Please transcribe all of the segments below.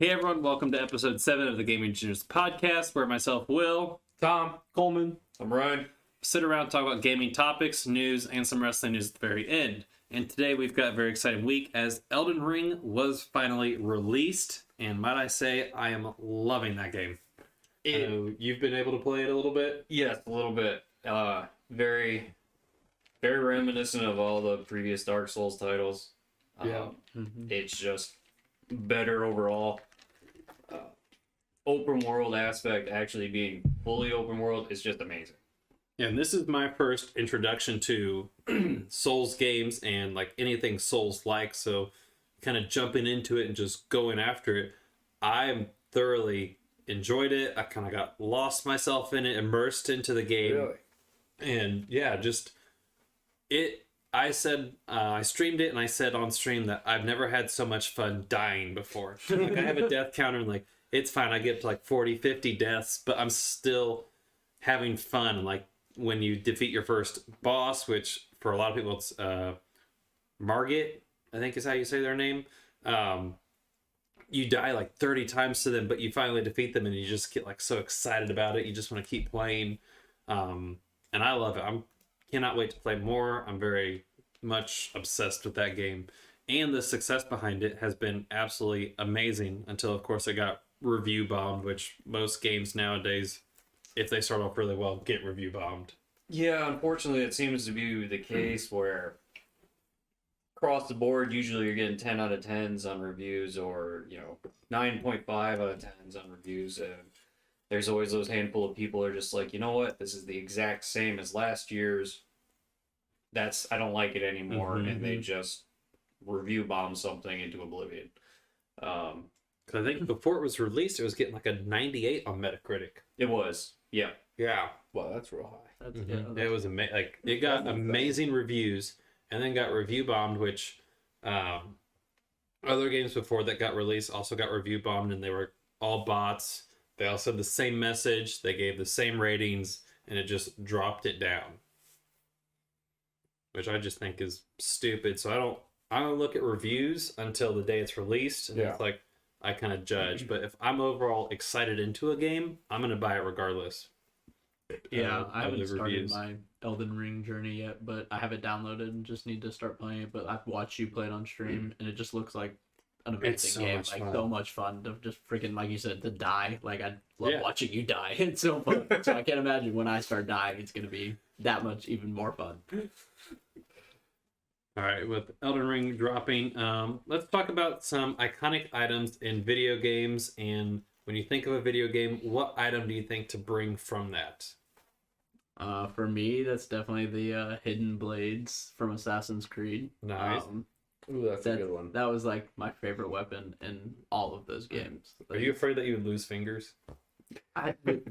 Hey everyone, welcome to episode 7 of the Gaming Degens podcast, where myself, Will, Tom, Coleman. I'm Ryan. sit around and talk about gaming topics, news, and some wrestling news at the very end. And today we've got a very exciting week as Elden Ring was finally released, and might I say, I am loving that game. You've been able to play it a little bit? Yes, a little bit. Very, very reminiscent of all the previous Dark Souls titles. It's just better overall. Open world aspect, actually being fully open world, is just amazing. And this is my first introduction to Souls games and like anything Souls-like, so kind of jumping into it and just going after it. I thoroughly enjoyed it. I kind of got lost myself in it, immersed into the game. Really? And yeah, just it. I said I streamed it, and I said on stream that I've never had so much fun dying before. Like I have a death counter, and like it's fine. I get to like 40, 50 deaths, but I'm still having fun. And like when you defeat your first boss, which for a lot of people it's Margit, I think is how you say their name. You die like 30 times to them, but you finally defeat them, and you just get like so excited about it. You just want to keep playing, and I love it. Cannot wait to play more. I'm very much obsessed with that game, and the success behind it has been absolutely amazing until of course it got review bombed, which most games nowadays, if they start off really well, get review bombed. Yeah, unfortunately, it seems to be the case where across the board, usually you're getting 10 out of 10s on reviews, or 9.5 out of 10s on reviews. And there's always those handful of people who are just like, you know what, this is the exact same as last year's. I don't like it anymore, and they just review bomb something into oblivion. Because I think before it was released, it was getting like a 98 on Metacritic. It was, yeah. Yeah, Wow, that's real high. it was like it got amazing reviews, and then got review bombed, which other games before that got released also got review bombed, and they were all bots. They all said the same message, they gave the same ratings, and it just dropped it down, which I just think is stupid. So I don't look at reviews until the day it's released, and it's like I kind of judge. But if I'm overall excited into a game, I'm gonna buy it regardless. Yeah, I haven't started my Elden Ring journey yet, but I have it downloaded and just need to start playing it. But I've watched you play it on stream, and it just looks like an amazing game. So much fun to just freaking, like you said, to die. Like I love watching you die. It's so fun. So I can't imagine when I start dying, it's gonna be that much even more fun. All right, with Elden Ring dropping, let's talk about some iconic items in video games. And when you think of a video game, what item do you think to bring from that? For me, that's definitely the hidden blades from Assassin's Creed. Nice. Ooh, that's a good one. That was like my favorite weapon in all of those games. Are you afraid that you would lose fingers?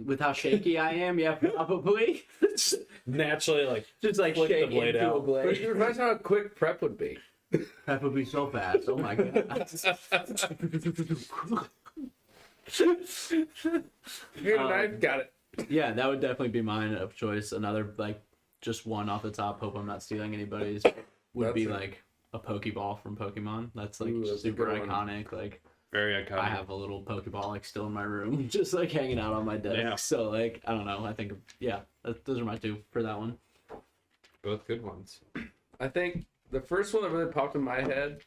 With how shaky I am, yeah, probably. Naturally, like just like flick the shake blade into out. a blade. Imagine how quick prep would be. That would be so fast. Oh my god. Here's a knife, got it. Yeah, that would definitely be mine of choice. Another like just one off the top. Hope I'm not stealing anybody's. Would be like a Pokeball from Pokemon. That's like super iconic. Like Very iconic. I have a little Pokeball like still in my room, just like hanging out on my desk. Yeah. So like I don't know. I think those are my two for that one. Both good ones. I think the first one that really popped in my head,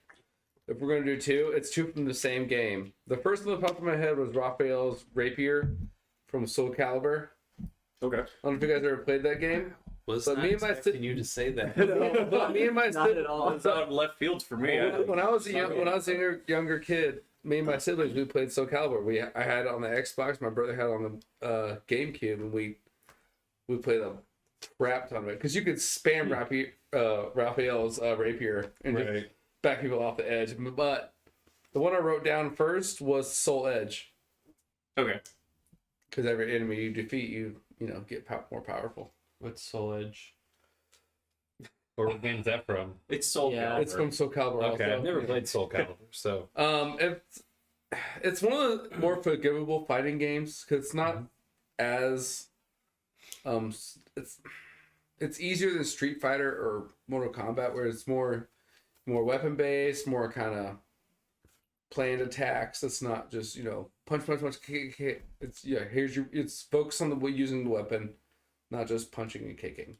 if we're going to do two, it's two from the same game. The first one that popped in my head was Raphael's rapier from Soul Calibur. Okay. I don't know if you guys ever played that game. Was But not me and my expecting you to say that. But me and my Not at all. It's out of left field for me. When I was a younger kid, me and my siblings, we played Soul Calibur. I had it on the Xbox. My brother had it on the GameCube, and we played a crap ton of it because you could spam Raphael's rapier and just back people off the edge. But the one I wrote down first was Soul Edge. Okay. Because every enemy you defeat, you get more powerful. What's Soul Edge? Or what game's that from? It's Soul Yeah. Calibur. It's from Soul Calibur. Okay, also. I've never played Soul Calibur, so It's one of the more forgivable fighting games because it's not as it's easier than Street Fighter or Mortal Kombat, where it's more weapon based, more kind of planned attacks. It's not just, you know, punch, punch, punch, kick, kick. It's it's focused on using the weapon, not just punching and kicking.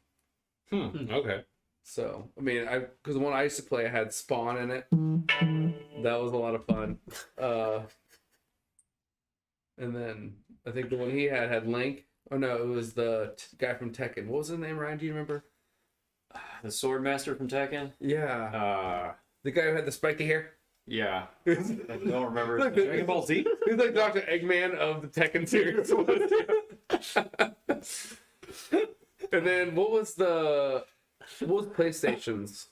Okay. So, I mean, because the one I used to play, I had Spawn in it. That was a lot of fun. And then I think the one he had Link. Oh no, it was the guy from Tekken. What was his name, Ryan? Do you remember? The Swordmaster from Tekken? Yeah. The guy who had the spiky hair? Yeah. I don't remember. Like Dragon Ball Z? He's like Dr. Eggman of the Tekken series. And then what was PlayStation's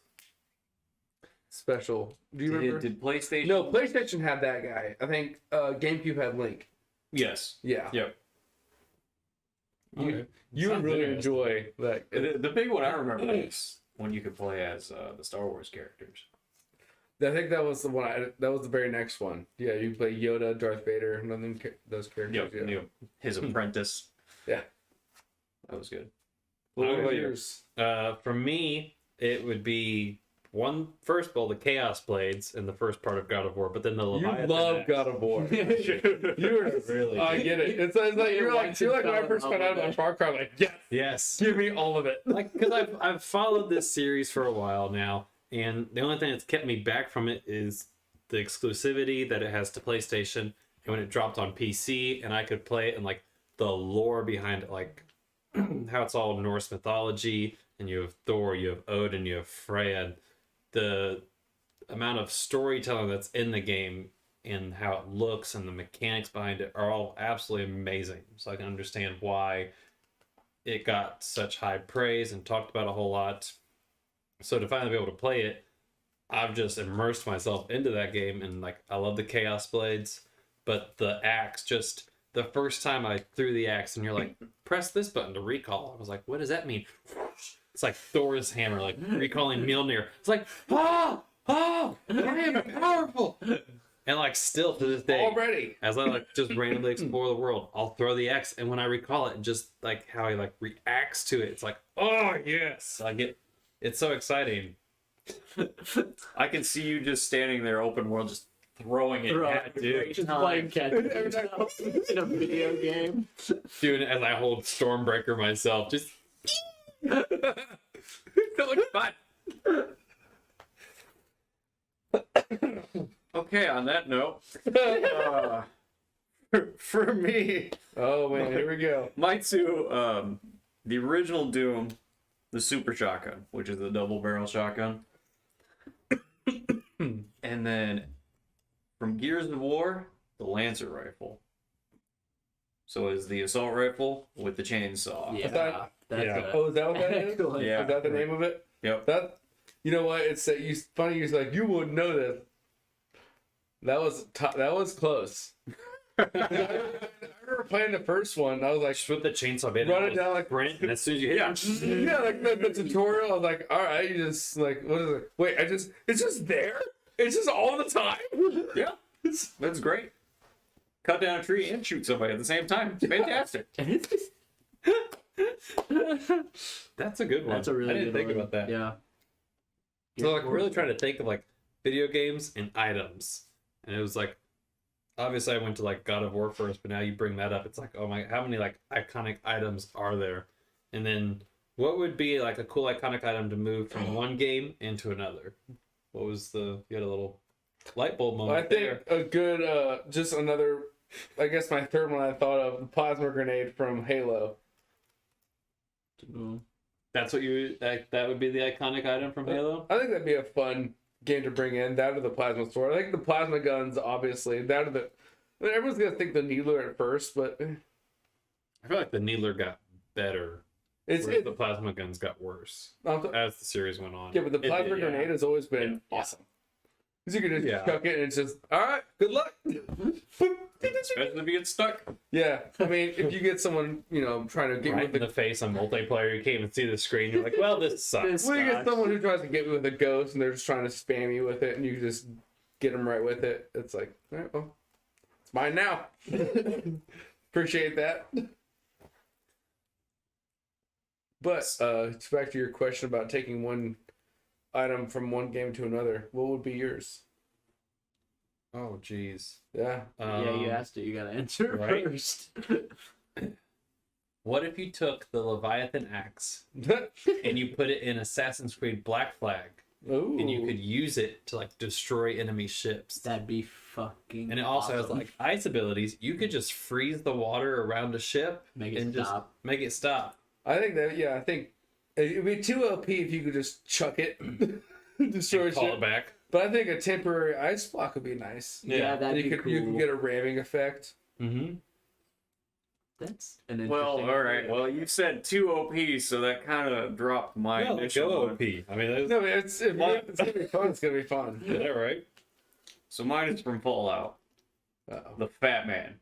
special? Do you remember? Did PlayStation? No, PlayStation had that guy. I think GameCube had Link. Yes. Yeah. Yep. You would really enjoy that. The big one I remember is when you could play as the Star Wars characters. I think that was the one. That was the very next one. Yeah, you play Yoda, Darth Vader, none of those characters. Yep. Yeah. His apprentice. Yeah. That was good. What What was about yours? For me, it would be first of all, the Chaos Blades in the first part of God of War, but then the You Leviathan love axe. God of War. You're Really I get it. It's like you're like when I first found out about Far Cry. Like, yes, Yes. give me all of it. Like, because I've followed this series for a while now, and the only thing that's kept me back from it is the exclusivity that it has to PlayStation, and when it dropped on PC, and I could play it, and like the lore behind it, like how it's all Norse mythology, and you have Thor, you have Odin, you have Freya, and the amount of storytelling that's in the game and how it looks and the mechanics behind it are all absolutely amazing. So I can understand why it got such high praise and talked about a whole lot. So to finally be able to play it, I've just immersed myself into that game, and like I love the Chaos Blades, but the axe, just the first time I threw the axe and you're like, press this button to recall. I was like, what does that mean? It's like Thor's hammer, like recalling Mjolnir. It's like, I am powerful. And like still to this day, Already. as I like just randomly explore the world, I'll throw the axe, and when I recall it, just like how he like reacts to it, it's like, oh yes, it's so exciting. I can see you just standing there, open world, just throwing it at dude. Just playing catch in a video game. Doing it as I hold Stormbreaker myself, just So much fun. Okay, on that note, for me, Oh man, here we go. my two, the original Doom, the Super Shotgun, which is the double barrel shotgun, and then from Gears of War, the Lancer rifle. So it's the assault rifle with the chainsaw. Yeah, thought- that's Yeah. it. Oh, is that what that is? Excellent. Yeah. Is that the name of it? Yep. That, you know what? It's funny. You're like, you wouldn't know this. That was close. I remember playing the first one. I was like, just with the chainsaw bit, run it down like sprint, and as soon as you hit it, yeah, like the tutorial. I was like, all right, you just like, what is it? Wait, it's just there. It's just all the time. Yeah. That's great. Cut down a tree and shoot somebody at the same time. It's fantastic. that's a good one. That's a really I didn't good think one. about that. Yeah. So like, we're really trying to think of like video games and items, and it was like, obviously I went to like God of War first, but now you bring that up, it's like, oh my, how many like iconic items are there? And then what would be like a cool iconic item to move from one game into another? What was you had a little light bulb moment I think there. a good, just another. I guess my third one I thought of, the plasma grenade from Halo. That's what that would be the iconic item from Halo? I think that'd be a fun game to bring in. That or the plasma sword. I think the plasma guns, obviously. That or the. I mean, everyone's gonna think the needler at first, but I feel like the needler got better, whereas the plasma guns got worse as the series went on. Yeah, but the plasma did, yeah. grenade has always been Yeah. awesome. Because you can just Yeah. chuck it and it's just, all right, good luck. Especially if you get stuck. Yeah, I mean, if you get someone, trying to get Right me with in the face on multiplayer, you can't even see the screen. You're like, well, this sucks. well, you get someone who tries to get me with a ghost and they're just trying to spam you with it and you just get them right with it. It's like, all right, well, it's mine now. Appreciate that. But back to your question about taking one item from one game to another, what would be yours? Oh, jeez. Yeah. Yeah, you asked it. You gotta answer right? first. What if you took the Leviathan axe and you put it in Assassin's Creed Black Flag, Ooh. and you could use it to like destroy enemy ships? That'd be fucking. And it also has awesome. like ice abilities. You could just freeze the water around a ship Make it and stop. just make it stop. I think that, yeah, I think it'd be too OP if you could just chuck it, destroy And call shit. it back. But I think a temporary ice block would be nice. Yeah, that'd you be could cool. you can get a ramming effect. Mm-hmm. That's an Well, interesting. all right. Well, you said 2 OP, so that kind of dropped my Yeah, initial go one. OP. I mean, that's, No, it's gonna be fun. It's gonna be fun. yeah, right. So mine is from Fallout, Uh-oh. the Fat Man,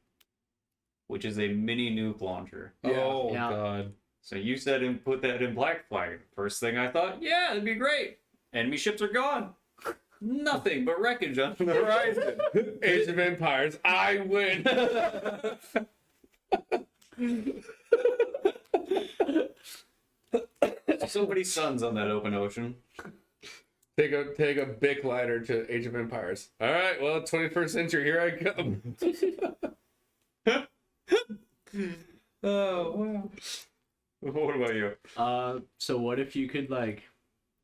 which is a mini nuke launcher. Yeah. Oh Yeah. god. So you said and put that in Black Flag. First thing I thought, yeah, it'd be great. Enemy ships are gone. Nothing but wreckage on the horizon. Age of Empires, I win. So many suns on that open ocean. Take a Bic lighter to Age of Empires. All right, well, 21st century, here I come. Oh wow. What about you? So what if you could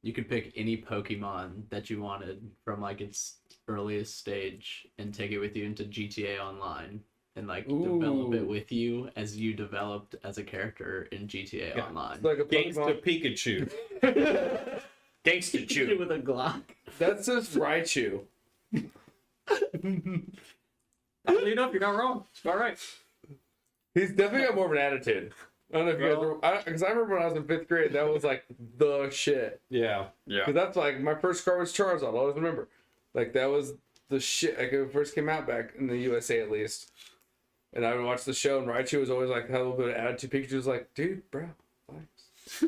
you could pick any Pokemon that you wanted from like its earliest stage and take it with you into GTA Online and like develop it Ooh. with you as you developed as a character in GTA Yeah. Online. It's like a Gangsta Pokemon. Pikachu. Gangsta Chew. with a Glock. That's just Raichu. Oddly enough, you're not wrong. It's all right. He's definitely got more of an attitude. I don't know if you guys were, because I remember when I was in 5th grade, that was like the shit. Yeah. Yeah. Because that's like my first car was Charizard. I always remember, like that was the shit. Like it first came out back in the USA at least, and I would watch the show, and Raichu was always like had a little bit of attitude. Pikachu was like, dude, bro, thanks.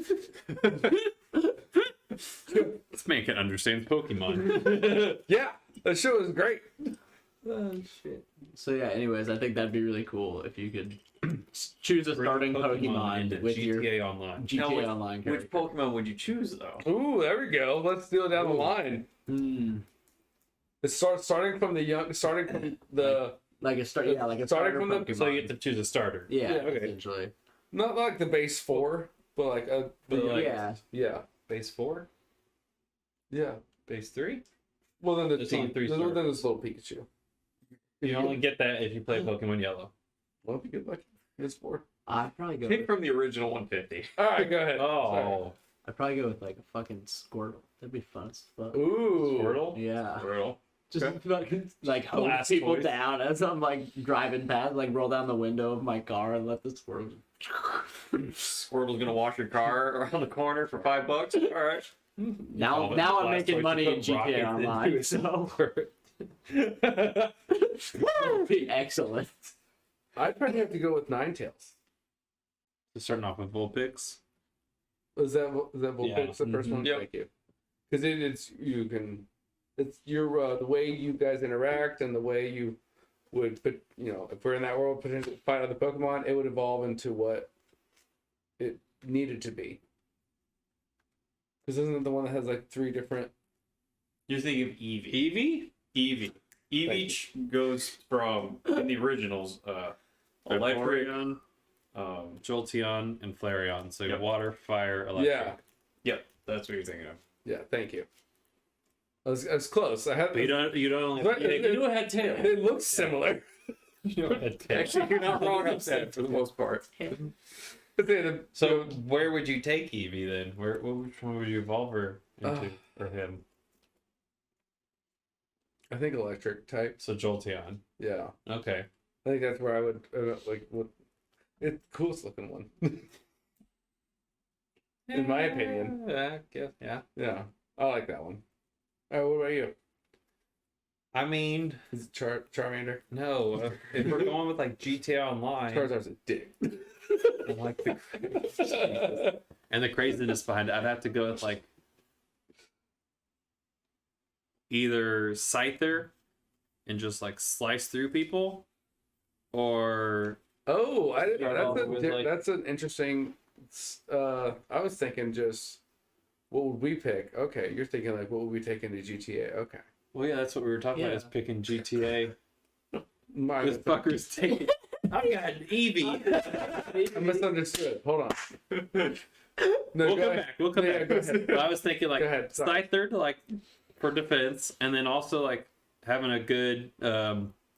This man can understand Pokemon. Yeah, that show was great. Oh shit. So yeah, anyways, I think that'd be really cool if you could choose a starting Pokemon into with your GTA Online. GTA Now, Online Which character. Pokemon would you choose, though? Ooh, there we go. Let's deal down the line. It starting from the Like a start, yeah, like a Starting starter from the- Pokemon. So you get to choose a starter. yeah, Yeah, okay. essentially. not like the base 4, but like a But like- Yeah. Base 4? yeah. Base 3? Well, then It's only 3 then stars. there's little Pikachu. You only get that if you play Pokemon Yellow. Well, if you get lucky, it's 4. I'd probably go. Pick With, from the original 150. All right, go ahead. Sorry. Oh. I'd probably go with like a fucking Squirtle. That'd be fun as fuck. Ooh. Squirtle? Yeah. Squirtle. Just fucking like hose Blast people boys. down as I'm like driving past, like roll down the window of my car and let the Squirtle. Squirtle's gonna wash your car around the corner for $5. All right. Now, now I'm making money in GTA Online, so it'd be excellent. I'd probably have to go with Ninetales. Starting off with Vulpix. Is that Vulpix, the first Mhm. one? Yep. Thank you. Because it's your the way you guys interact and the way you would put, if we're in that world potentially fight other Pokemon, it would evolve into what it needed to be. Because isn't it the one that has like 3 different? You're thinking of Eevee. Eevee? Eevee. Eevee goes from, in the originals, electric, Jolteon and Flareon. So you got Yep. water, fire, electric. Yeah, Yep, that's what you're thinking of. yeah. Thank you. I was close. I had. But you don't only But You do a head tail. It looks similar. Actually, you're not wrong on that for the most part. But then So where would you take Eevee then? Which one would you evolve her into for him? I think electric type. So Jolteon. Yeah, Okay. I think that's where I would it's the coolest looking one. In my opinion. Yeah, yeah. Yeah, I like that one. All right, what about you? I mean, Is it Charmander? no. If we're going with like GTA Online, Charizard's a dick. I like the and the craziness behind it, I'd have to go with like either Scyther and just like slice through people, or Oh, Start off with, like- that's an interesting. I was thinking just what would we pick? Okay, you're thinking like what would we take into GTA? Okay, Well, yeah, that's what we were talking about. Is picking GTA. This fucker's taking. I've got an Eevee. I misunderstood. Hold on. No, We'll come back. We'll come back. Go ahead. But I was thinking like Go ahead. Sorry. Scyther to like for defense, and then also like having a good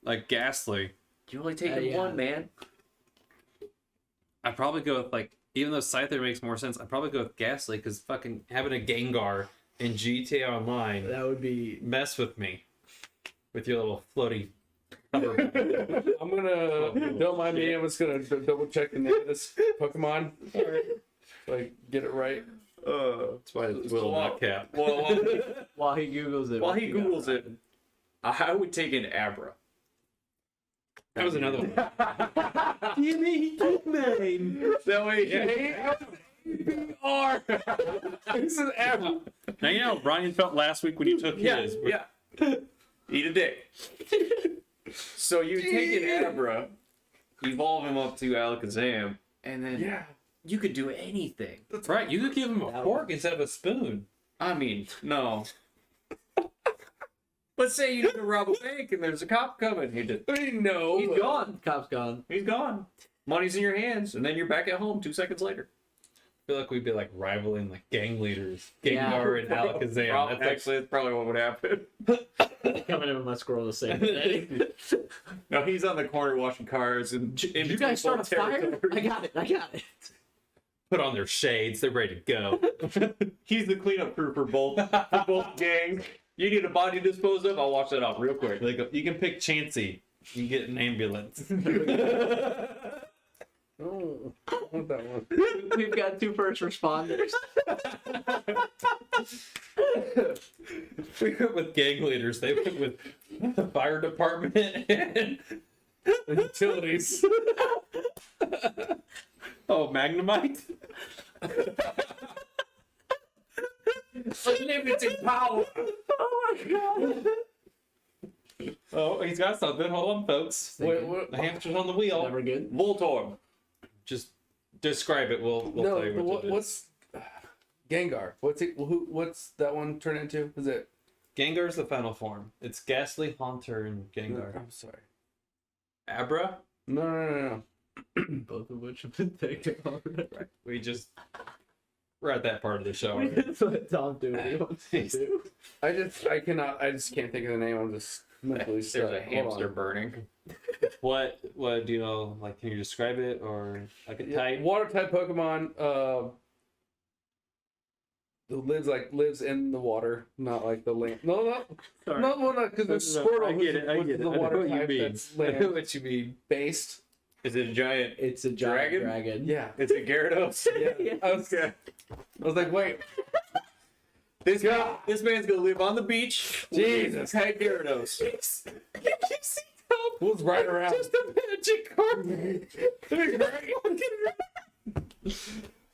like Ghastly. You only taking one, man. I'd probably go with like, even though Scyther makes more sense, I'd probably go with Ghastly because fucking having a Gengar in GTA Online That would be. mess with me with your little floaty. I'm gonna. Don't mind me. I'm just gonna double check the name of this Pokemon. So I get it right. That's why it's Will not cap. While he Googles it. While he Googles it, I would take an Abra. That was another one. You mean name? That way, R. This is Abra. Now you know how Ryan felt last week when you took his. yeah. Eat a dick. So you take an Abra, evolve him up to Alakazam, and then you could do anything. That's right. You could give him a fork instead of a spoon. I mean, no. Let's say you need to rob a bank and there's a cop coming. No. He's gone. Cop's gone. He's gone. Money's in your hands, and then you're back at home 2 seconds later. I feel like we'd be like rivaling like gang leaders, Gengar and Alakazam. That's probably what would happen. Coming in with my squirrel the same day. No, he's on the corner washing cars and Did you guys start a fire? I got it. Put on their shades. They're ready to go. He's the cleanup crew for both gangs. You need a body disposed of? I'll wash that off real quick. Like you can pick Chansey. You get an ambulance. Oh, I want that one. We've got 2 first responders. We went with gang leaders. They went with the fire department and The utilities. oh, Magnemite. Limited power. Oh my god. Oh, he's got something. Hold on, folks. What? The hamster's on the wheel. Never good. Voltorb. Just describe it. We'll tell you what it is. What's Gengar? What's that one turn into? Is it? Gengar's the final form. It's Ghastly, Haunter, and Gengar. I'm sorry. Abra? No. Both of which have been taken already. We're at that part of the show. We just let Tom do what he wants to do. I just can't think of the name. I'm just mentally stuck. There's a hamster burning. What do you know? Like, can you describe it or like a type? Water type Pokemon. Lives in the water, not like the land. No, Sorry. no, because there's Squirtle. I get it. I which get is it. the I know water what you type mean. that's I know land what you mean. based. Is it a giant? It's a giant Dragon? dragon. Yeah. It's a Gyarados. Yeah. I was like, wait. This man's gonna live on the beach. Jesus. Pet Gyarados. Who's right around? Just a magic card.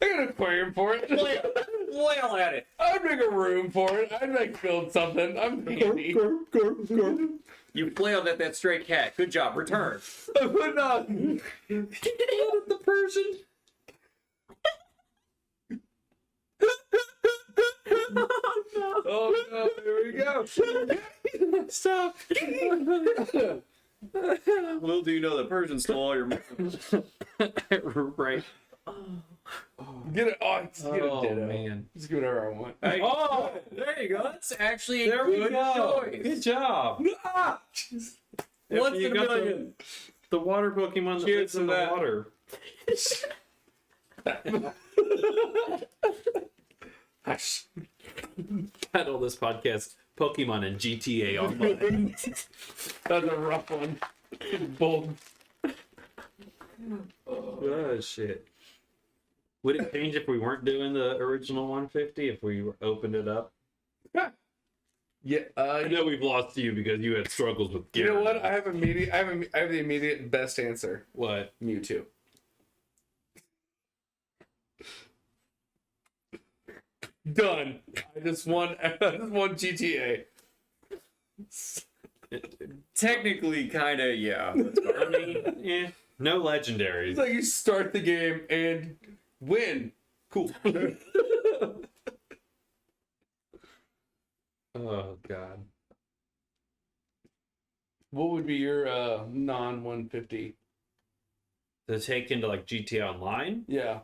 I got an aquarium for it. Flail at it. I'd make a room for it. I'd like build something. I'm handy. You flailed at that stray cat. Good job. Return. But no. The Persian. Oh no, here we go. Stop. Little do you know the Persian stole all your money. Right. Get it. Oh, just get Oh a ditto. man. Just get whatever I want. Oh, There you go. That's actually a there we good go. choice. Good job. Once You in a got million. The water Pokemon that Cheers lives in to the that. water. Title this podcast Pokemon and GTA Online. That's a rough one. Bold. Oh shit. Would it change if we weren't doing the original 150 if we opened it up? Yeah. I know we've lost you because you had struggles with You know what? Gyarados. I have the immediate best answer. What? Mewtwo. Done. I just won GTA. Technically, kind of, yeah. I mean, no legendaries. It's like you start the game and win. Cool. Oh god. What would be your non 150? To take into like GTA Online, Yeah,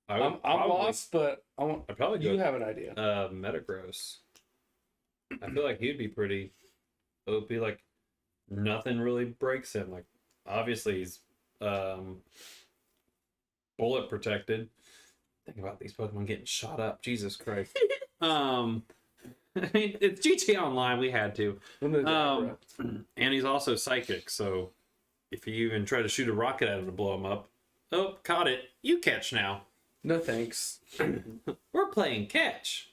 I would I'm probably, lost, but I'd probably you go have an idea. Metagross. I feel like he'd be pretty OP. Like nothing really breaks him. Like obviously he's bullet protected. Think about these Pokemon getting shot up. Jesus Christ. I mean, it's GTA Online. We had to. And he's also psychic, so if you even try to shoot a rocket at him to blow him up, oh, caught it. You catch now. No thanks. We're playing catch.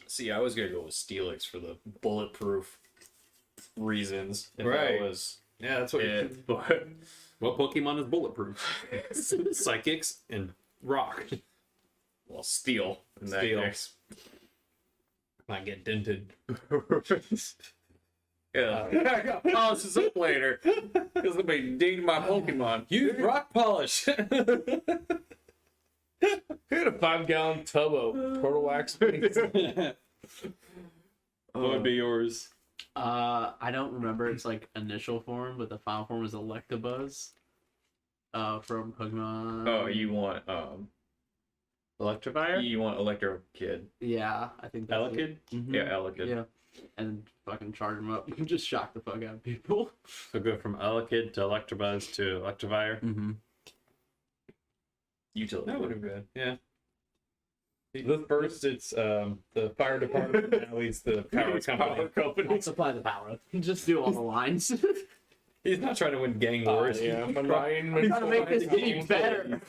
See, I was gonna go with Steelix for the bulletproof reasons. If Right. that was Yeah, that's what. it, but What Pokemon is bulletproof? Psychics and rock. well, steel in that Steel. case. Might get dented. Yeah. Oh, this is up later. Because somebody dinged my Pokemon. Use rock polish. We had a 5-gallon tub of Proto Wax. What would be yours? I don't remember its like initial form, but the final form is Electabuzz. From Pokemon. Oh, you want Electivire? Electro Kid. Yeah, I think that's Elekid? Mhm. Yeah, Elekid. Yeah, and fucking charge them up, just shock the fuck out of people. So go from Elekid to Electabuzz to Electivire. Mm-hmm. Utility. That would have been, yeah. The First, it's the fire department. Now he's the power company. I'll supply the power. Just do all the lines. He's not trying to win gang wars. Yeah, I'm trying to make this game better.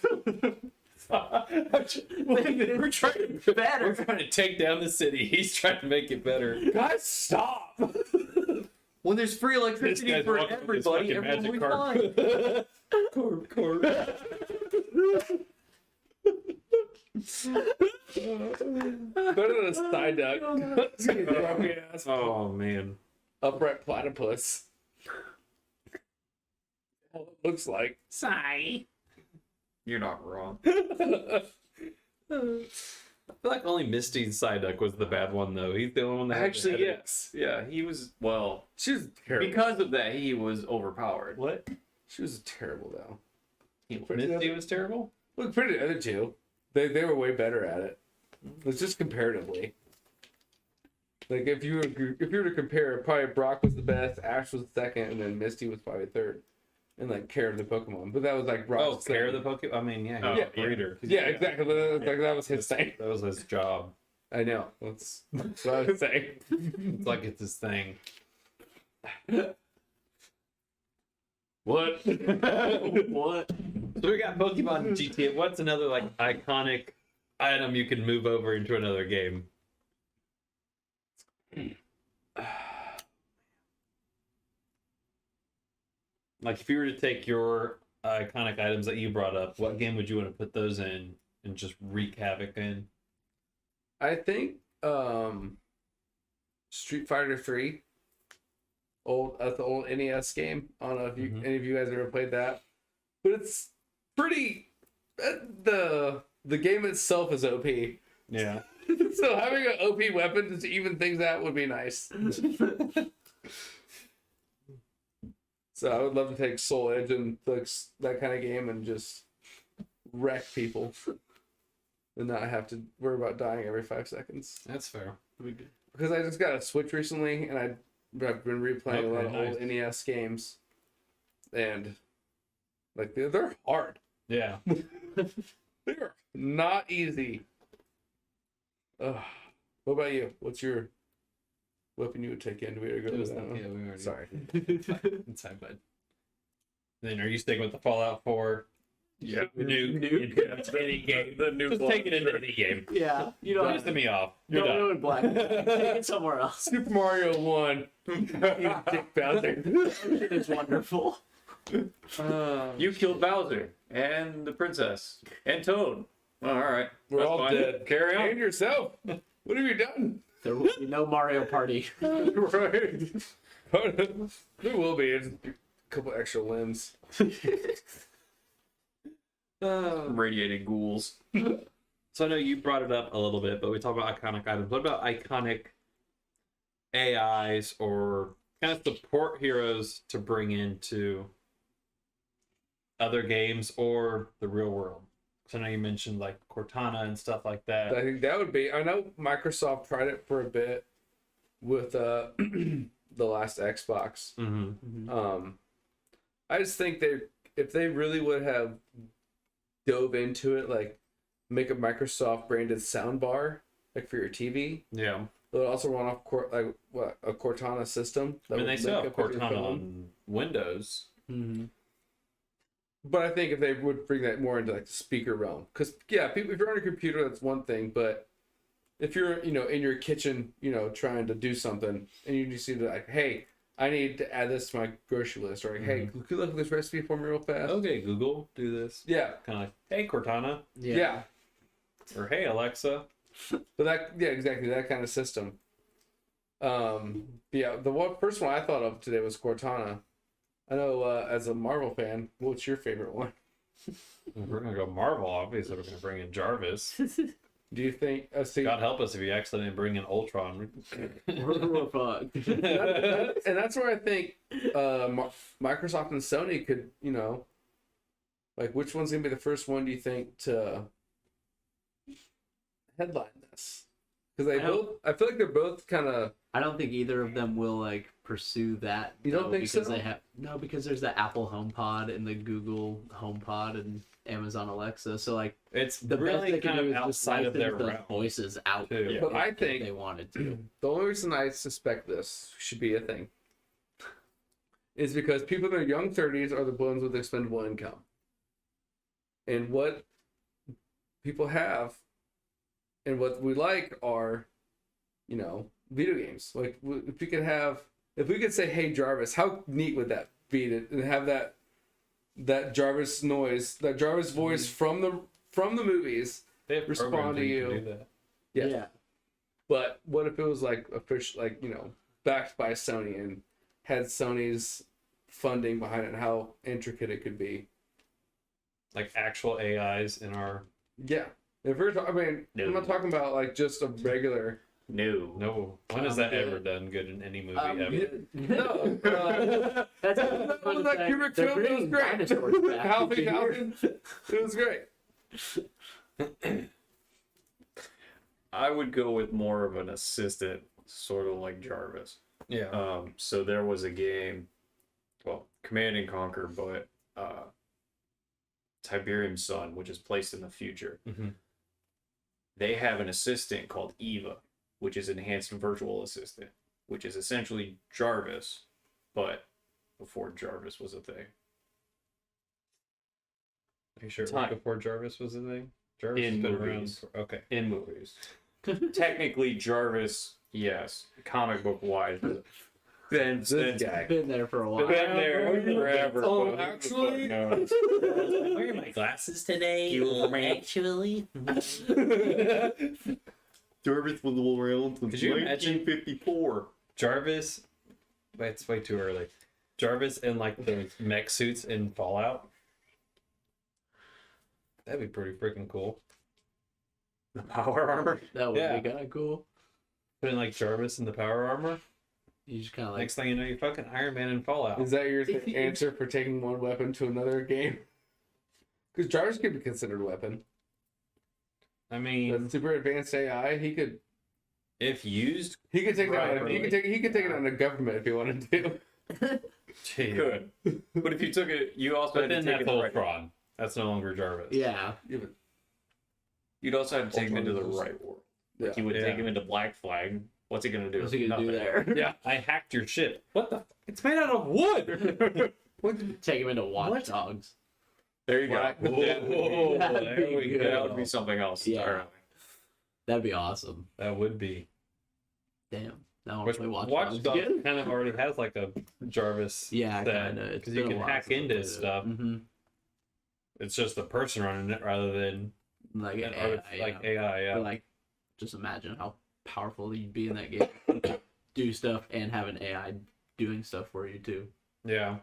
We're trying to better. We're trying to take down the city. He's trying to make it better. Guys, stop! When there's free This electricity guy's for walking with his everybody, fucking everyone will magic be carp. fine. Carp. Better than a Psyduck. It's gonna drop your ass. Oh man. Upright platypus. Well, it looks like. Sigh. You're not wrong. I feel like only Misty's Psyduck was the bad one though. He's the only one that had the Actually, headaches. yes. Yeah, he was, well, She was terrible. because of that, he was overpowered. What? She was terrible though. Misty was terrible? Look, pretty the other two. They were way better at it. It's just comparatively. Like if you were to compare, probably Brock was the best, Ash was second, and then Misty was probably third. And like care of the Pokemon, but that was like Brock's Oh, care of thing. the Pokemon? I mean, yeah, Oh, he was yeah. a breeder. Yeah, exactly. That was his thing. That was his job. I know. That's what I was saying. It's like it's his thing. What? What? So we got Pokemon GTA. What's another like iconic item you can move over into another game? Like if you were to take your iconic items that you brought up, what game would you want to put those in and just wreak havoc in? I think Street Fighter 3. The old NES game. I don't know if any of you guys ever played that, but it's pretty. The game itself is OP. Yeah. So having an OP weapon to even things out would be nice. So I would love to take Soul Edge and that kind of game and just wreck people, and not have to worry about dying every 5 seconds. That's fair. Because I just got a Switch recently, and I've been replaying a lot of nice. old NES games, and like they're hard. Yeah. They're not easy. Ugh. What about you? What's your weapon you would take in? Do we go It was to that one? yeah, we already. Sorry. It's fine, bud. Then are you sticking with the Fallout 4? Yeah. Nuke. Any game. The new Just take it into any game. Yeah, you know. Pissing me off. You're Don't done. ruin Black. Take it somewhere else. Super Mario 1. You Dick Bowser. It's wonderful. You killed Bowser and the princess and Toad. All right. We're That's all fine. dead. Carry on. And yourself. What have you done? There will be no Mario Party. Right. There will be. It's a couple extra limbs. Radiated ghouls. So I know you brought it up a little bit, but we talked about iconic items. What about iconic AIs or kind of support heroes to bring into other games or the real world. So I know you mentioned like Cortana and stuff like that. I think that would be. I know Microsoft tried it for a bit with the last Xbox. Mm-hmm. I just think if they really would have dove into it, like make a Microsoft branded soundbar like for your TV. Yeah. It would also run off a Cortana system. I mean, would they still link have up with your Cortana phone. on Windows. Mm-hmm. But I think if they would bring that more into like the speaker realm, because people, if you're on a computer, that's one thing. But if you're, in your kitchen, trying to do something, and you just need to like, hey, I need to add this to my grocery list, or like, hey, could you look at this recipe for me real fast? Okay, Google, do this. Yeah. Kind of like, hey, Cortana. Yeah. Or hey, Alexa. But exactly that kind of system. The first one I thought of today was Cortana. I know, as a Marvel fan, what's your favorite one? We're gonna go Marvel. Obviously, we're gonna bring in Jarvis. Do you think? God help us if you accidentally bring in Ultron. We're fucked. And that's where I think Microsoft and Sony could, like, which one's gonna be the first one? Do you think to headline this? Because I feel like they're both kind of. I don't think either of them will like pursue that. You don't think because so? because there's the Apple HomePod and the Google HomePod and Amazon Alexa. So like It's the best really they can kind do of is just outside of their license the realm. voices out. too. There But I if think they wanted to. the only reason I suspect this should be a thing is because people in their young 30s are the ones with expendable income. And what people have and what we like are, video games. Like, if we could say, hey, Jarvis, how neat would that be to have that Jarvis noise, that Jarvis voice from the movies They have respond programs to where you. can do that. Yeah. But what if it was like official, like, backed by Sony and had Sony's funding behind it and how intricate it could be? Like actual AIs in our. Yeah. If we're I'm No. not talking about like just a regular. No. When has that good. ever done good in any movie I'm ever? good. No. That's That was that Kubrick film. It was great. Alfie Falcon. It was great. I would go with more of an assistant, sort of like Jarvis. Yeah. So there was a game, Command and Conquer, but Tiberium's Son, which is placed in the future. Mm-hmm. They have an assistant called Eva, which is enhanced virtual assistant, which is essentially Jarvis, but before Jarvis was a thing. Are you sure it was Time. before Jarvis was a thing? Jarvis In has been movies. around. Okay. In movies. Technically, Jarvis, yes, comic book wise, been guy. Been there for a while. been there forever. Oh, but actually? no. I'm wearing my glasses today. Actually, Jarvis was around since Could you imagine 1954. Jarvis. Wait, it's way too early. Jarvis in like the mech suits in Fallout. That'd be pretty freaking cool. The power armor. that would Yeah. be kind of cool. Put in like Jarvis in the power armor. You just kind of like Next thing you know, you're fucking Iron Man in Fallout. Is that your answer for taking one weapon to another game? Because Jarvis could be considered a weapon. I mean, That super advanced AI, he could if used, take that. Right, He could take it on the government if he wanted to. gee. Good. But if you took it, you also But had to then take that's it the right. Ultron. That's no longer Jarvis. yeah. You'd also have to take him into the Ultron is- right world. Yeah. You would Yeah. take him into Black Flag. What's he gonna do? What's he gonna do Nothing. there? Yeah, I hacked your ship. What the? It's made out of wood. Take him into Watch Dogs. There you go. Whoa, That'd there be we good. That would go. be something else. Yeah. entirely. That'd be awesome. That would be. Damn. Now I want Which to play Watch Watch Dogs Dogs again. kind of already has like a Jarvis. Yeah, set, kind of. because you can hack into his stuff. Mm-hmm. It's just the person running it rather than Like an AI, like yeah. AI. Yeah. But like, just imagine how powerful you'd be in that game. Do stuff and have an AI doing stuff for you too. Yeah.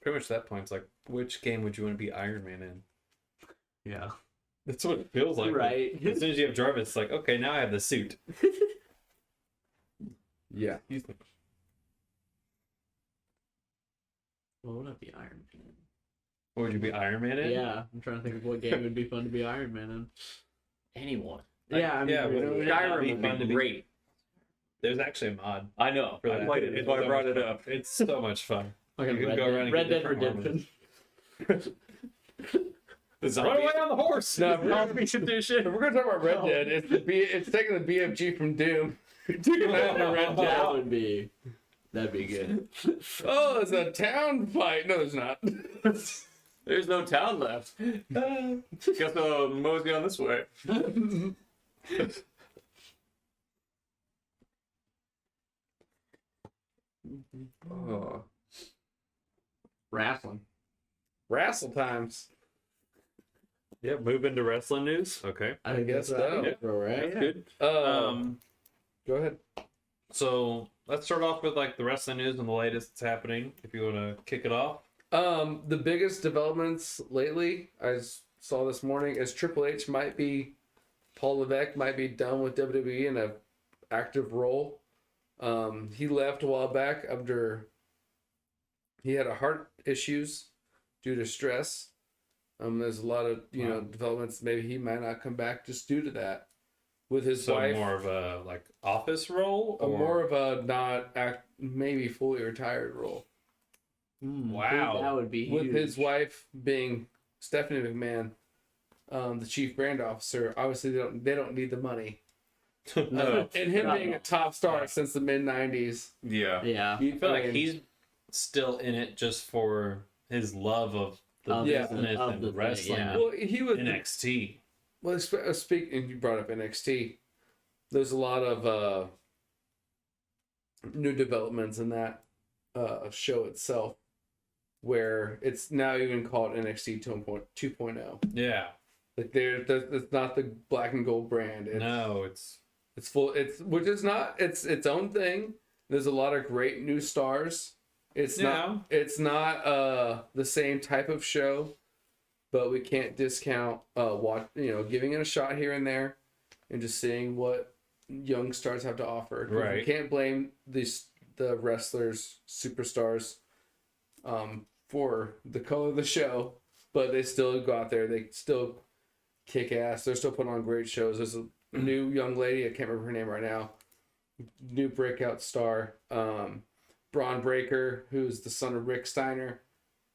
Pretty much that point. It's like, which game would you want to be Iron Man in? Yeah. That's what it feels like. Right. As soon as you have Jarvis, it's like, okay, now I have the suit. Yeah. What would I be Iron Man in? Or would you be Iron Man in? Yeah, I'm trying to think of what game would be fun to be Iron Man in. Anyone. Yeah, I mean, yeah, Skyrim would be great. There's actually a mod. I know. For I that. played it. That's why I brought it up. It's so much fun. like You can Red go Dead, around and Red get Dead different Redemption. Run away on the horse! No, we should do shit. If we're gonna talk about Red Dead, it's taking the BFG from Doom. Taking that into Red Dead. That'd be good. Oh, it's a town fight. No, there's not. There's no town left. Guess I'll mosey on this way. Oh. Wrestling. Wrestle times. Yeah, move into wrestling news. Okay. I guess so. Yeah. Right? That's good. Go ahead. So let's start off with like the wrestling news and the latest that's happening. If you want to kick it off. The biggest developments lately, I saw this morning, is Triple H Paul Levesque might be done with WWE in a active role. He left a while back after he had a heart issues due to stress. There's a lot of developments. Maybe he might not come back just due to that. With his wife, more of a like office role, or more of a maybe fully retired role. Wow, that would be huge. With his wife being Stephanie McMahon, the chief brand officer. Obviously, they don't need the money. no. And him being a top star since the mid '90s. Yeah. Yeah. I feel like he's still in it just for his love of the business of and the thing, wrestling. yeah. Well, he was NXT. Well, speaking, you brought up NXT. There's a lot of new developments in that show itself, where it's now even called NXT 2.0. Yeah. Like it's not the black and gold brand. It's full. Which is not. It's its own thing. There's a lot of great new stars. It's not the same type of show, but we can't discount giving it a shot here and there, and just seeing what young stars have to offer. Right. You can't blame the wrestlers, superstars, for the color of the show, but they still go out there. They still kick ass. They're still putting on great shows. There's a new young lady. I can't remember her name right now. New breakout star. Braun Breaker, who's the son of Rick Steiner,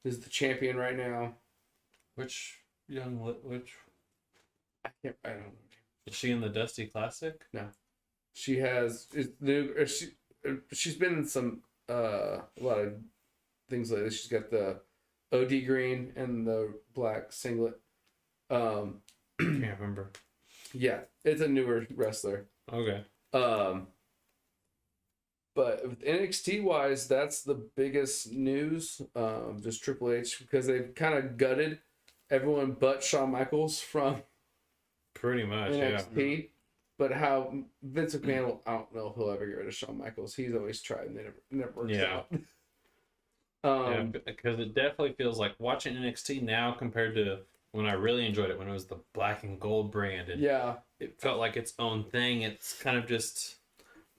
is the champion right now. Which I don't know. is she in the Dusty Classic? No, she has is new. She's been in some a lot of things lately. She's got the OD green and the black singlet. Can't remember. Yeah, it's a newer wrestler. Okay. But with NXT wise, that's the biggest news. Just Triple H, because they've kind of gutted everyone but Shawn Michaels from Pretty much, NXT. yeah. But how Vince McMahon, I don't know if he'll ever get rid of Shawn Michaels. He's always tried and it never works out. Because it definitely feels like watching NXT now compared to when I really enjoyed it when it was the black and gold brand. And it felt like its own thing. It's kind of just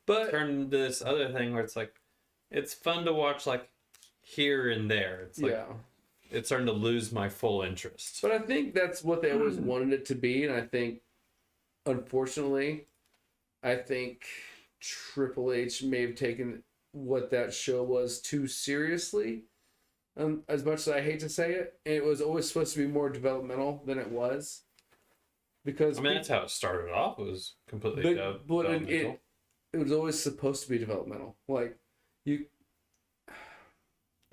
turned into this other thing where it's like, it's fun to watch like here and there. It's like, it's starting to lose my full interest. But I think that's what they always wanted it to be. And I think, unfortunately, Triple H may have taken what that show was too seriously. As much as I hate to say it, it was always supposed to be more developmental than it was. Because that's how it started off. It was completely developmental. It was always supposed to be developmental. Like, it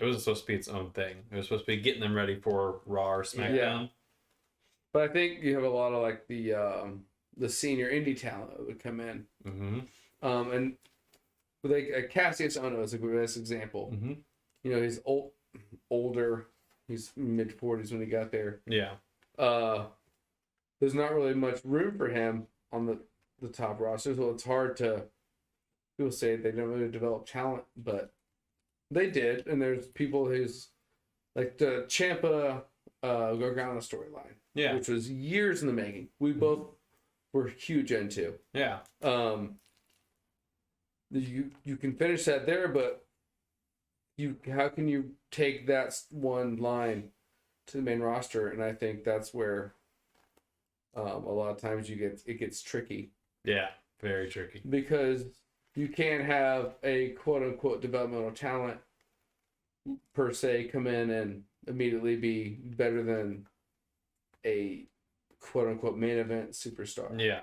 wasn't supposed to be its own thing. It was supposed to be getting them ready for Raw or SmackDown. Yeah. But I think you have a lot of like the senior indie talent that would come in. Mm-hmm. And like Cassius Ohno is a best example. Mm-hmm. You know, he's older. He's mid-40s when he got there. Yeah. There's not really much room for him on the top roster, so it's hard to. People say they don't really develop talent, but they did. And there's people who's like the Ciampa Gargano storyline, which was years in the making. We both were huge into. Yeah. You can finish that there, but how can you take that one line to the main roster? And I think that's where a lot of times it gets tricky. Yeah, very tricky. Because you can't have a quote unquote developmental talent per se come in and immediately be better than a quote unquote main event superstar. Yeah,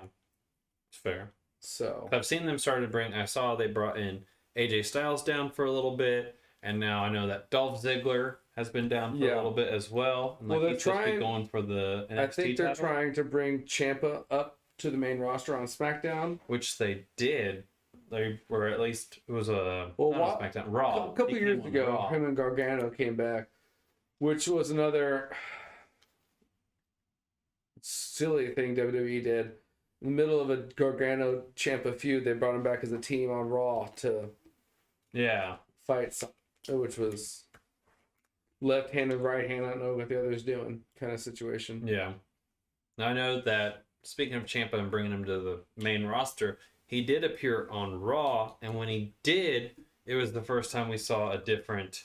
it's fair. So I've seen them started to bring. I saw they brought in AJ Styles down for a little bit, and now I know that Dolph Ziggler has been down for a little bit as well. And well, they're he's supposed to be trying going for the NXT I think they're title, trying to bring Ciampa up to the main roster on SmackDown. which they did. They were at least it was a Well, not a SmackDown Raw. A couple He years came on ago, Raw. him and Gargano came back, which was another silly thing WWE did. In the middle of a Gargano Ciampa feud, they brought him back as a team on Raw to fight, which was left hand and right hand. I don't know what the other's doing kind of situation. Yeah. Now I know that speaking of Ciampa and bringing him to the main roster, he did appear on Raw, and when he did, it was the first time we saw a different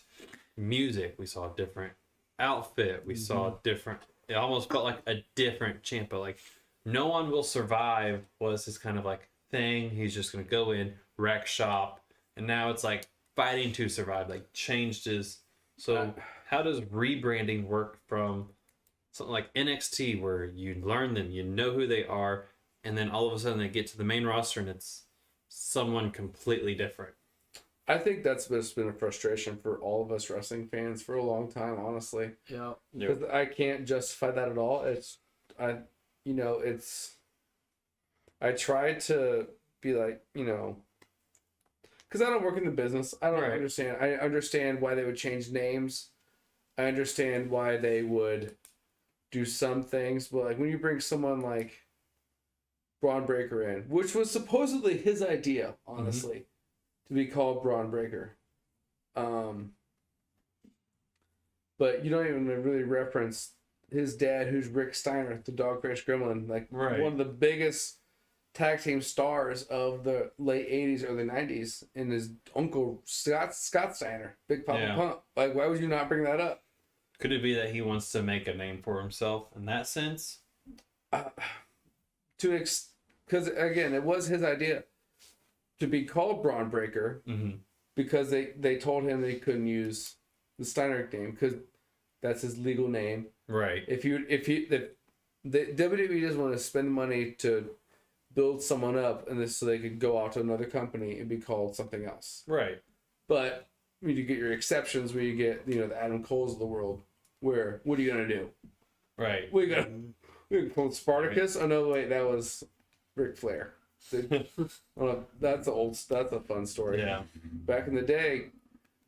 music. We saw a different outfit. We saw different. It almost felt like a different Ciampa. Like No One Will Survive was his kind of like thing. He's just gonna go in, wreck shop, and now it's like fighting to survive. Like changed his. So how does rebranding work from something like NXT where you learn them, you know who they are, and then all of a sudden they get to the main roster and it's someone completely different? I think that's just been a frustration for all of us wrestling fans for a long time, honestly. Yeah. Because I can't justify that at all. I try to be like, because I don't work in the business. I don't understand. I understand why they would change names. I understand why they would do some things, but like when you bring someone like Braun Breaker in, which was supposedly his idea, honestly, to be called Braun Breaker. But you don't even really reference his dad, who's Rick Steiner, the Dog Crash Gremlin, like one of the biggest tag team stars of the late 80s, early 90s, and his uncle, Scott Steiner, Big Papa Pump. Like, why would you not bring that up? Could it be that he wants to make a name for himself in that sense? Because, again, it was his idea to be called Braun Breaker because they told him that he couldn't use the Steiner name because that's his legal name. Right. If the WWE doesn't want to spend the money to build someone up and this so they could go out to another company and be called something else. Right. But when you get your exceptions where you get, the Adam Coles of the world, where what are you gonna do? Right. We call Spartacus? Right. Oh no, wait, that was Ric Flair. That's a fun story. Yeah. Back in the day,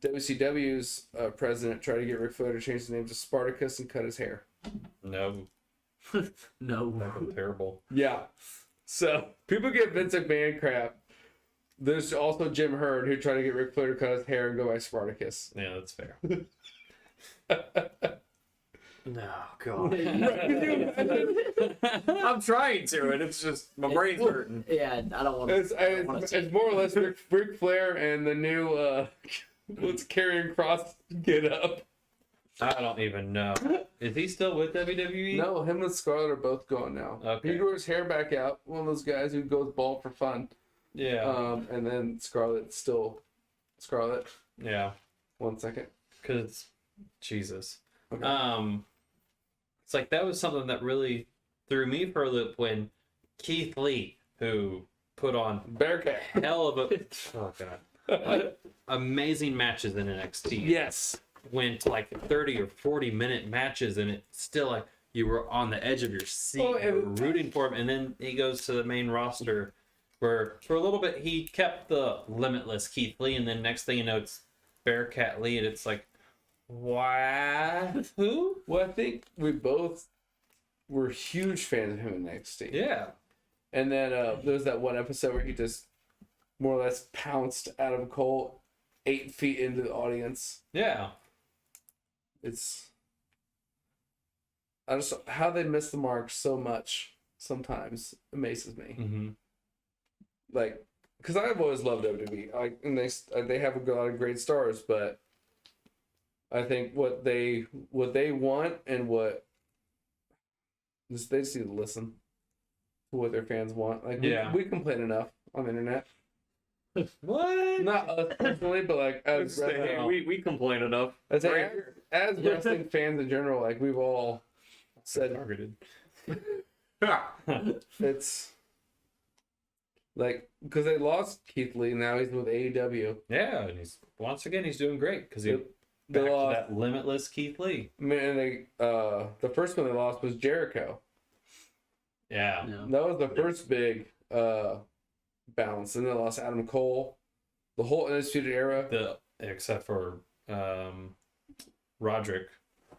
WCW's president tried to get Ric Flair to change his name to Spartacus and cut his hair. No. No. That was terrible. Yeah. So people get Vince McMahon crap. There's also Jim Herd who tried to get Ric Flair to cut his hair and go by Spartacus. Yeah, that's fair. No, God. I'm trying to, and it's just my brain's hurting. Yeah, I don't want to. It's more or less Ric Flair and the new what's Karrion Kross get up. I don't even know. Is he still with WWE? No, him and Scarlett are both gone now. Okay. He grew his hair back out. One of those guys who goes bald for fun. Yeah. And then Scarlett's still Scarlett. Yeah. 1 second. Because Jesus. Okay. It's like that was something that really threw me for a loop when Keith Lee, who put on Bearcat, hell of a like, amazing matches in NXT. Yes. Went like 30 or 40-minute matches, and it's still like you were on the edge of your seat, you were rooting for him, and then he goes to the main roster where for a little bit he kept the limitless Keith Lee, and then next thing you know it's Bearcat Lee, and it's like, what? Who? Well, I think we both were huge fans of him in NXT. Yeah. And then there was that one episode where he just more or less pounced Adam Cole 8 feet into the audience. Yeah. How they miss the mark so much sometimes amazes me. Mm-hmm. Like, because I've always loved WWE. And they have a lot of great stars, but I think what they want and what they just need to listen to what their fans want. Like we complain enough on the internet. What? Not us personally, but like as we complain enough. as wrestling fans in general, like we've all said Targeted. it's like because they lost Keith Lee, now he's with AEW. Yeah, and he's doing great because he They back to lost. that limitless Keith Lee. Man, the first one they lost was Jericho. Yeah. Yeah. That was the first big bounce, and they lost Adam Cole. The whole Undisputed Era. Except for Roderick,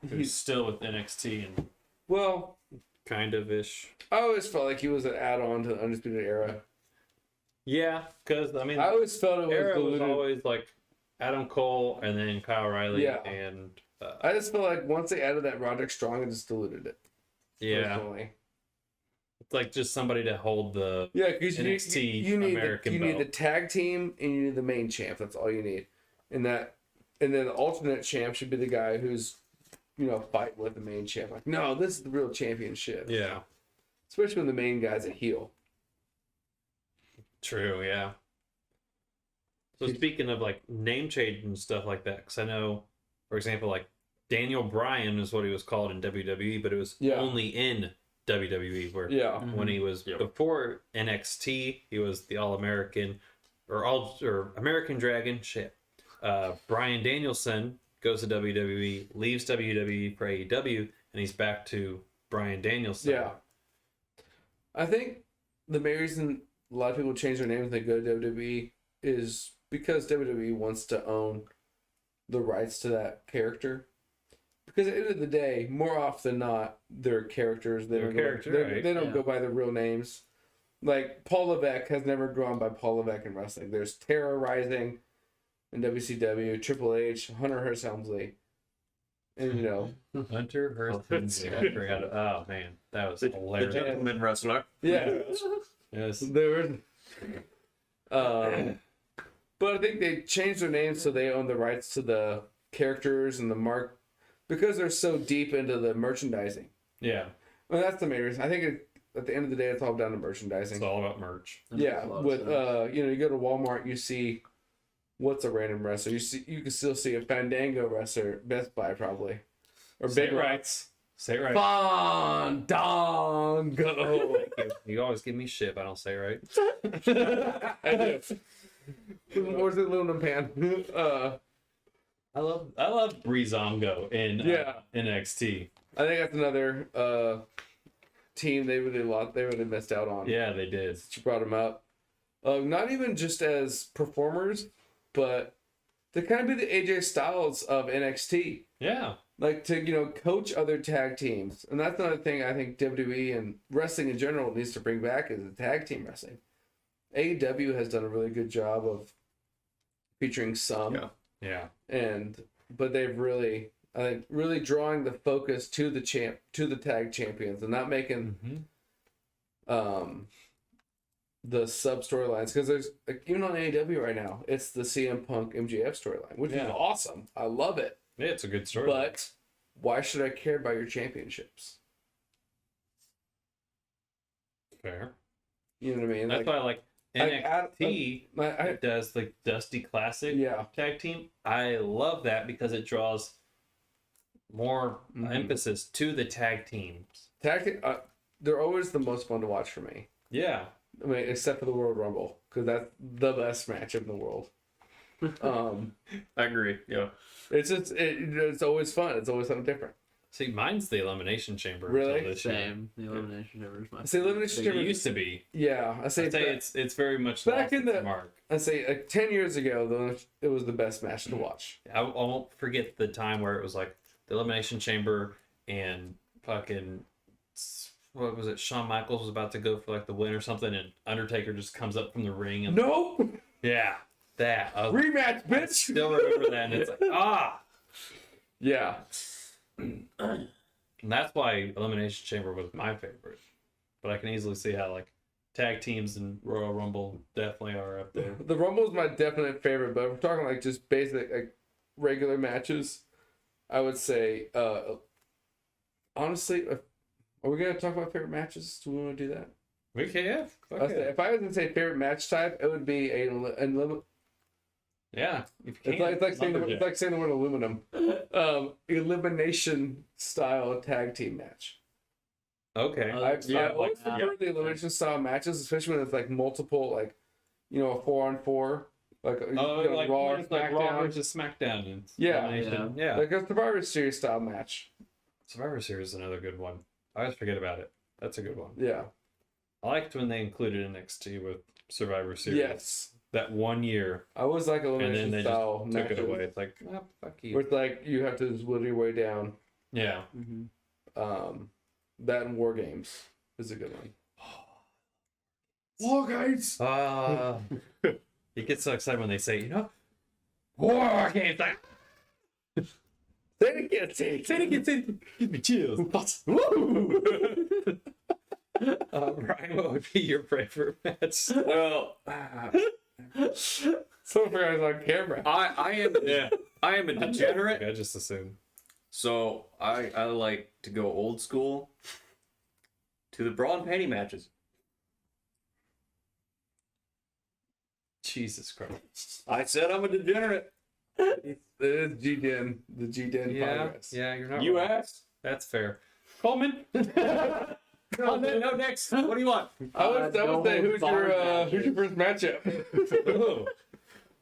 who's still with NXT and Well, kind of ish. I always felt like he was an add-on to the Undisputed Era. Yeah, because I mean, I always felt it was Era was diluted. always like Adam Cole and then Kyle O'Reilly Yeah. and I just feel like once they added that Roderick Strong, it just diluted it. yeah, Personally. it's like just somebody to hold the Yeah, because NXT you need American you need the belt. tag team and you need the main champ. That's all you need. And then the alternate champ should be the guy who's fighting with the main champ. Like, no, this is the real championship. Yeah, Especially when the main guy's a heel. true. Yeah. So speaking of like name change and stuff like that, because I know, for example, like Daniel Bryan is what he was called in WWE, but it was only in WWE. Where when he was before NXT, he was the All American or American Dragon. Shit. Bryan Danielson goes to WWE, leaves WWE for AEW, and he's back to Bryan Danielson. Yeah. I think the main reason a lot of people change their names when they go to WWE is because WWE wants to own the rights to that character. Because at the end of the day, more often than not, they're characters. They don't go by their real names. Like, Paul Levesque has never gone by Paul Levesque in wrestling. There's Terra Rising in WCW, Triple H, Hunter Hearst Helmsley. And, Hunter Hearst Helmsley. I forgot. Oh, man. That was hilarious. The gentleman wrestler. yeah. Yes. There were, but I think they changed their names so they own the rights to the characters and the mark because they're so deep into the merchandising. Yeah. Well, that's the main reason. I think at the end of the day, it's all down to merchandising. It's all about merch. Yeah, with you go to Walmart, you see what's a random wrestler. You can still see a Fandango wrestler, Best Buy probably, or Say Big it right. Rights. Say it right. Fandango. You always give me shit if I don't say it right. I do. Or is it Aluminum Pan? I love Breezango in NXT. I think that's another team they really missed out on. Yeah, they did. You brought them up. Not even just as performers, but to kind of be the AJ Styles of NXT. Yeah. Like to coach other tag teams, and that's another thing I think WWE and wrestling in general needs to bring back is the tag team wrestling. AEW has done a really good job of featuring some, but they've really, I think, really drawing the focus to the tag champions and not making the sub storylines, because there's even on AEW right now, it's the CM Punk MJF storyline, which is awesome. I love it. Yeah, it's a good story. But why should I care about your championships? Fair. You know what I mean? That's why I like NXT. It does like Dusty Classic tag team. I love that because it draws more emphasis to the tag teams. They're always the most fun to watch for me. Yeah. I mean, except for the World Rumble, because that's the best match in the world. I agree. Yeah. It's always fun. It's always something different. See, mine's the Elimination Chamber. Really? Same. The Elimination Chamber is my See, Elimination Chamber used to be. Yeah, I'd say it's very much back in the mark. I say 10 years ago, it was the best match to watch. I won't forget the time where it was like the Elimination Chamber and fucking what was it? Shawn Michaels was about to go for like the win or something, and Undertaker just comes up from the ring and nope. Yeah, that rematch, bitch. I still remember that, and it's like yeah. And that's why Elimination Chamber was my favorite. But I can easily see how like tag teams and Royal Rumble definitely are up there. The Rumble is my definite favorite, but if we're talking like just basic like regular matches, I would say, honestly, are we gonna talk about favorite matches? Do we want to do that? Okay, yeah. Okay. If I was to say favorite match type, it would be Yeah. it's like saying the word aluminum. Elimination style tag team match. Okay. I always prefer the elimination style matches, especially when it's like multiple, like, a 4-on-4, like like Raw or like SmackDown. Raw versus SmackDown. And Yeah. Like a Survivor Series style match. Survivor Series is another good one. I always forget about it. That's a good one. Yeah. I liked when they included NXT with Survivor Series. Yes. That 1 year. I was like And elimination then they style just matches. took it away. It's like, oh, fuck you. Where it's like you have to just whittle your way down. Yeah. That and War Games is a good one. War Games! He gets so excited when they say, War Games. Like, Say it again, say it. give me chills. Woo! Ryan, what would be your favorite match? Well, So for guys on camera. I am a degenerate. I just assumed. So I like to go old school to the bra and panty matches. Jesus Christ. I said I'm a degenerate. It is G-Den, the G-Den podcast. Yeah, you're not You wrong. asked. That's fair. Coleman. No, next. What do you want? I would say, who's your first matchup?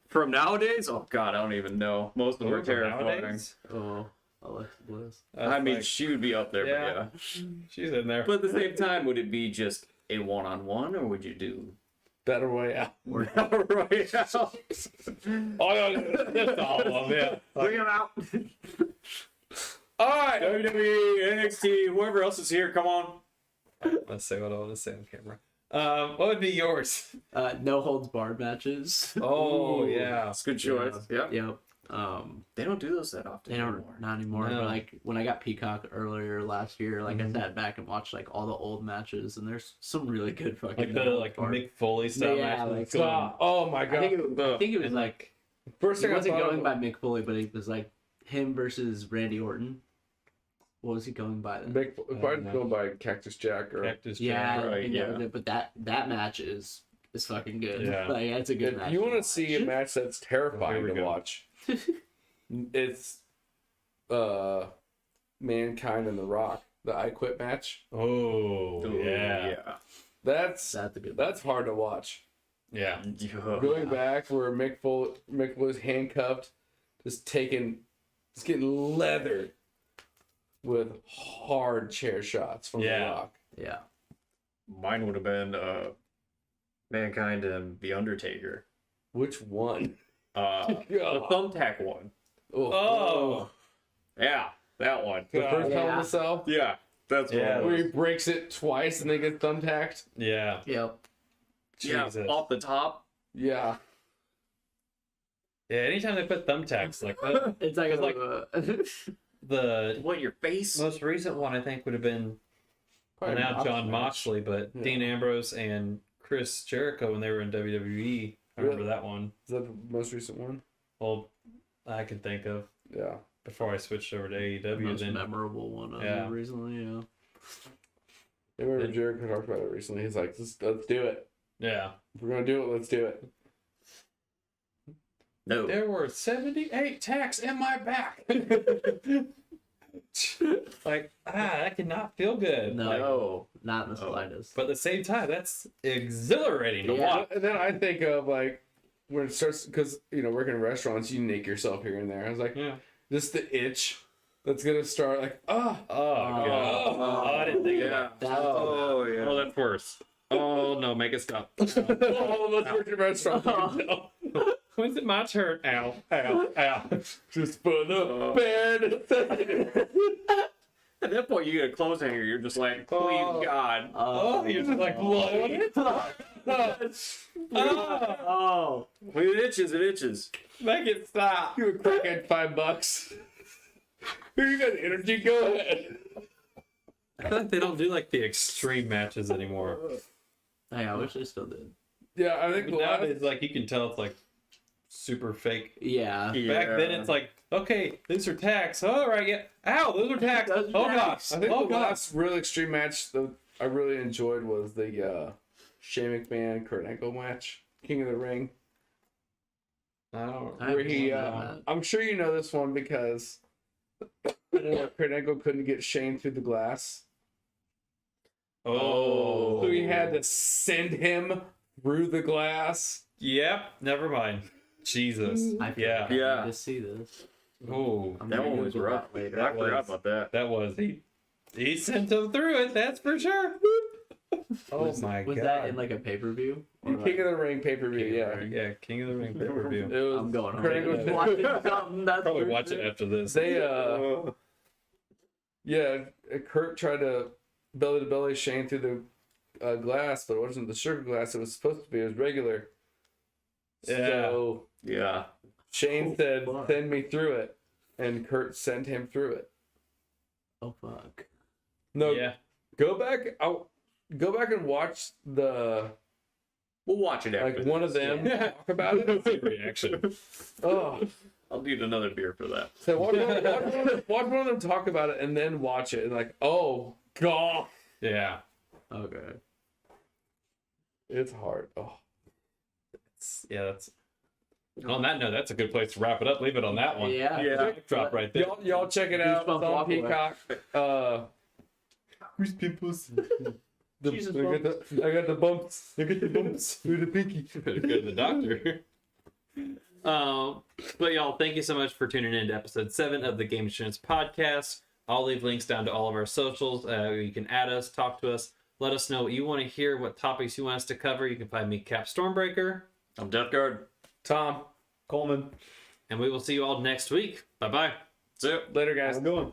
From nowadays? Oh God, I don't even know. Most of them are terrifying. Nowadays? Oh, Alexa Bliss. I mean, she would be up there, Yeah. but She's in there. But at the same time, would it be just a one-on-one, or would you do Battle Royale. Royale? That's all of them, yeah. Bring him out. All right. WWE, NXT, whoever else is here, come on. Let's say what I want to say on camera. What would be yours? No holds barred matches. Oh, Ooh, yeah. That's a good choice. Yeah. Yep. They don't do those that often They don't anymore. not anymore. No. But like when I got Peacock earlier last year, like Mhm. I sat back and watched like all the old matches, and there's some really good fucking Like the no holds barred. Mick Foley style Yeah, matches. like, Oh my I god. think it was And, like First he thing I wasn't thought going of, by Mick Foley, but it was like him versus Randy Orton. What was he going by then? if I was going by Cactus Jack or Cactus Yeah, Jack. Right, I think that was yeah. it, but that match is fucking good. Yeah. Like that's a good if match. you want to see a match that's terrifying Here we to go. watch, it's Mankind and The Rock, the I Quit match. Oh, Ooh, yeah. That's That's a good. that's hard to watch. Yeah. Going back where Mick Foley's handcuffed, just getting leathered with hard chair shots from Yeah. The Rock. Yeah. Mine would have been Mankind and The Undertaker. Which one? The God. thumbtack one. Oh. Yeah, that one. The first Hell in Yeah. a Cell, Yeah, that's Yeah. one. where he breaks it twice and then gets thumbtacked. Yeah. Yep. Yeah, Jesus. off the top. Yeah. Yeah, anytime they put thumbtacks, like It's like, Like- the What, your face? most recent one I think would have been Probably now Mox John match. Moxley, but Yeah. Dean Ambrose and Chris Jericho when they were in WWE. I remember Really? that one. Is that the most recent one? Well, I can think of Yeah. before I switched over to AEW. most Then memorable one Yeah. recently. Yeah. I remember Jericho talked about it recently. He's like, let's do it. yeah, If we're gonna do it, let's do it. No. there were 78 tacks in my back. Like that cannot feel good. No. Like, No. Not in the Oh. slightest. but at the same time, that's exhilarating to Yeah. watch. And then I think of like when it starts, because working in restaurants, you nick yourself here and there. I was like, Yeah. just the itch that's gonna start like, Oh god. Oh. I didn't think of Yeah. that. Oh, yeah. Oh, that's worse. Oh no, make it stop. all of us work in restaurants. You can tell. When's it my turn? Ow, ow, ow. Just for the bed. At that point, you get a clothes hanger. You're just like, please, Oh. God. Oh, you're just like, what? Oh. When it itches, it itches. Make it stop. You would crack at $5. Here you got energy. Go ahead. I feel like they don't do like the extreme matches anymore. Hey, I wish they still did. Yeah, I think But nowadays, like you can tell it's like super fake. Yeah. Back then, it's like, okay, these are tacks. All right, yeah. Ow, those are tacks. Those are Oh god. tacks. I think Oh the god. last real extreme match that I really enjoyed was the Shane McMahon Kurt Angle match, King of the Ring. I don't. I Where he, haven't seen that. I'm sure you know this one because Kurt Angle couldn't get Shane through the glass, Oh. so he had to send him through the glass. Yep. Never mind. Jesus. I feel Yeah. like I Yeah. need to see this. Oh. I'm That gonna one was Google rough. that later. I forgot about that. That was he sent him through it. That's for sure. Oh my Was god. that in like a pay-per-view? Or King of the Ring pay-per-view, King of yeah. the Ring. Yeah, King of the Ring pay-per-view. It was I'm going Kurt home. Angle- Watching something, that's Probably for watch sure. it after this. They yeah, Kurt tried to belly to belly Shane through the glass, but it wasn't the sugar glass it was supposed to be. It was regular. Yeah. So Yeah. Shane Oh, said, fuck. "Send me through it," and Kurt sent him through it. Oh fuck. No, Yeah. go back. I'll go back and watch the We'll watch it after. like one of them talk about it. Reaction. Oh, I'll need another beer for that. so watch one of them talk about it and then watch it and like, oh god, Yeah. Okay. it's hard. Oh, Yeah, that's. On that note, that's a good place to wrap it up. Leave it on that one. Yeah. Yeah. Drop right there. y'all check it out. It's Goosebumps on walk away. Peacock. Who's pimples? I got the bumps. Look at the bumps. Through the pinky. Better go to the doctor. But y'all, thank you so much for tuning in to episode 7 of the Game Insurance Podcast. I'll leave links down to all of our socials. You can add us, talk to us, let us know what you want to hear, what topics you want us to cover. You can find me, Cap Stormbreaker, I'm Death Guard. Tom, Coleman, and we will see you all next week. Bye bye. That's it. later, guys. How's it going?